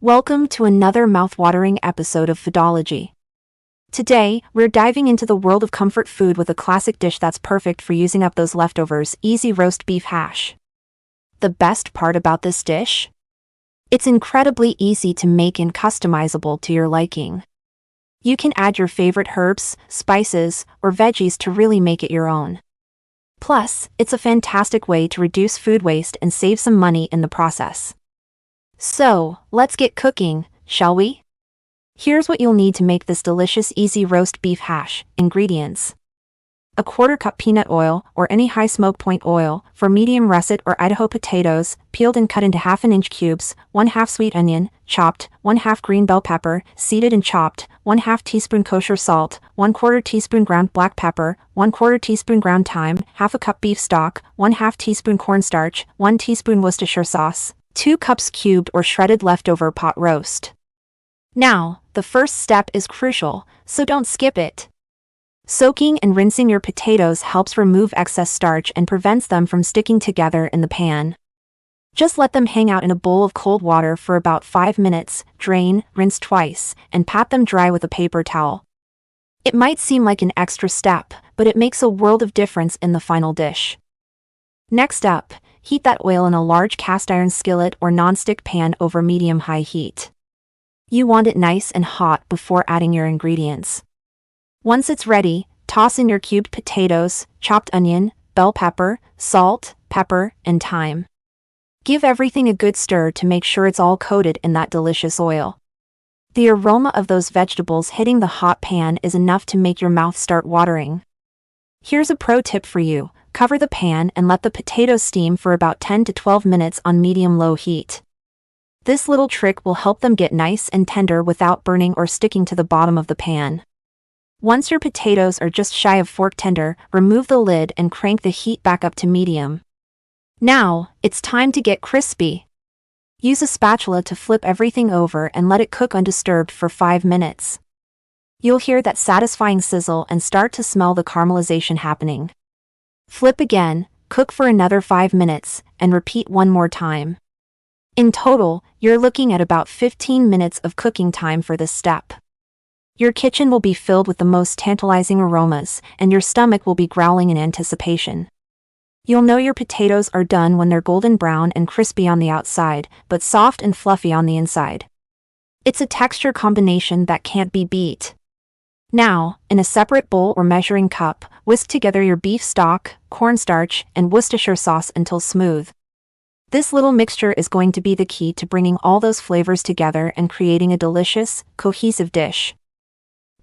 Welcome to another mouth-watering episode of Foodology. Today, we're diving into the world of comfort food with a classic dish that's perfect for using up those leftovers: easy roast beef hash. The best part about this dish? It's incredibly easy to make and customizable to your liking. You can add your favorite herbs, spices, or veggies to really make it your own. Plus, it's a fantastic way to reduce food waste and save some money in the process. So, let's get cooking, shall we? Here's what you'll need to make this delicious easy roast beef hash. Ingredients: a 1/4 cup peanut oil or any high smoke point oil for medium russet or Idaho potatoes, peeled and cut into 1/2 inch cubes, 1/2 sweet onion, chopped, 1/2 green bell pepper, seeded and chopped, 1/2 teaspoon kosher salt, 1/4 teaspoon ground black pepper, 1/4 teaspoon ground thyme, 1/2 cup beef stock, 1/2 teaspoon cornstarch, 1 teaspoon Worcestershire sauce, 2 cups cubed or shredded leftover pot roast. Now, the first step is crucial, so don't skip it. Soaking and rinsing your potatoes helps remove excess starch and prevents them from sticking together in the pan. Just let them hang out in a bowl of cold water for about 5 minutes, drain, rinse twice, and pat them dry with a paper towel. It might seem like an extra step, but it makes a world of difference in the final dish. Next up, heat that oil in a large cast iron skillet or nonstick pan over medium-high heat. You want it nice and hot before adding your ingredients. Once it's ready, toss in your cubed potatoes, chopped onion, bell pepper, salt, pepper, and thyme. Give everything a good stir to make sure it's all coated in that delicious oil. The aroma of those vegetables hitting the hot pan is enough to make your mouth start watering. Here's a pro tip for you: cover the pan and let the potatoes steam for about 10 to 12 minutes on medium-low heat. This little trick will help them get nice and tender without burning or sticking to the bottom of the pan. Once your potatoes are just shy of fork tender, remove the lid and crank the heat back up to medium. Now, it's time to get crispy. Use a spatula to flip everything over and let it cook undisturbed for 5 minutes. You'll hear that satisfying sizzle and start to smell the caramelization happening. Flip again, cook for another 5 minutes, and repeat one more time. In total, you're looking at about 15 minutes of cooking time for this step. Your kitchen will be filled with the most tantalizing aromas, and your stomach will be growling in anticipation. You'll know your potatoes are done when they're golden brown and crispy on the outside, but soft and fluffy on the inside. It's a texture combination that can't be beat. Now, in a separate bowl or measuring cup, whisk together your beef stock, cornstarch, and Worcestershire sauce until smooth. This little mixture is going to be the key to bringing all those flavors together and creating a delicious, cohesive dish.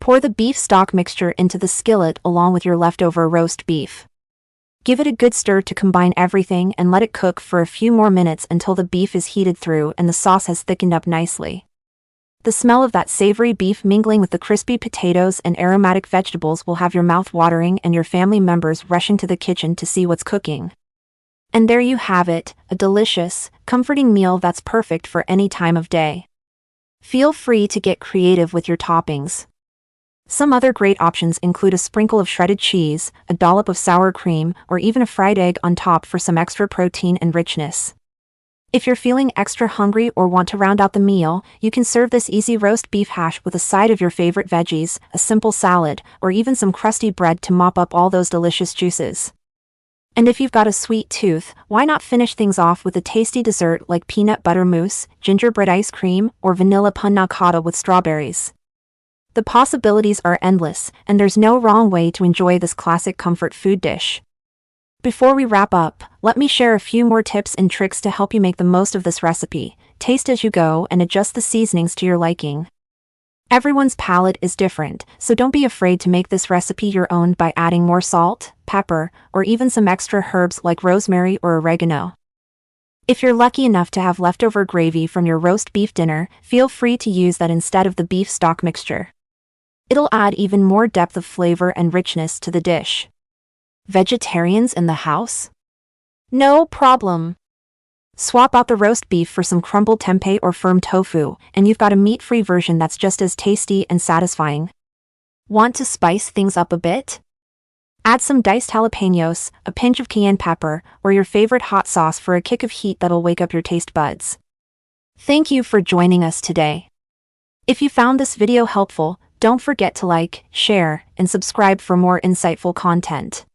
Pour the beef stock mixture into the skillet along with your leftover roast beef. Give it a good stir to combine everything and let it cook for a few more minutes until the beef is heated through and the sauce has thickened up nicely. The smell of that savory beef mingling with the crispy potatoes and aromatic vegetables will have your mouth watering and your family members rushing to the kitchen to see what's cooking. And there you have it, a delicious, comforting meal that's perfect for any time of day. Feel free to get creative with your toppings. Some other great options include a sprinkle of shredded cheese, a dollop of sour cream, or even a fried egg on top for some extra protein and richness. If you're feeling extra hungry or want to round out the meal, you can serve this easy roast beef hash with a side of your favorite veggies, a simple salad, or even some crusty bread to mop up all those delicious juices. And if you've got a sweet tooth, why not finish things off with a tasty dessert like peanut butter mousse, gingerbread ice cream, or vanilla panna cotta with strawberries? The possibilities are endless, and there's no wrong way to enjoy this classic comfort food dish. Before we wrap up, let me share a few more tips and tricks to help you make the most of this recipe. Taste as you go and adjust the seasonings to your liking. Everyone's palate is different, so don't be afraid to make this recipe your own by adding more salt, pepper, or even some extra herbs like rosemary or oregano. If you're lucky enough to have leftover gravy from your roast beef dinner, feel free to use that instead of the beef stock mixture. It'll add even more depth of flavor and richness to the dish. Vegetarians in the house? No problem. Swap out the roast beef for some crumbled tempeh or firm tofu, and you've got a meat-free version that's just as tasty and satisfying. Want to spice things up a bit? Add some diced jalapenos, a pinch of cayenne pepper, or your favorite hot sauce for a kick of heat that'll wake up your taste buds. Thank you for joining us today. If you found this video helpful, don't forget to like, share, and subscribe for more insightful content.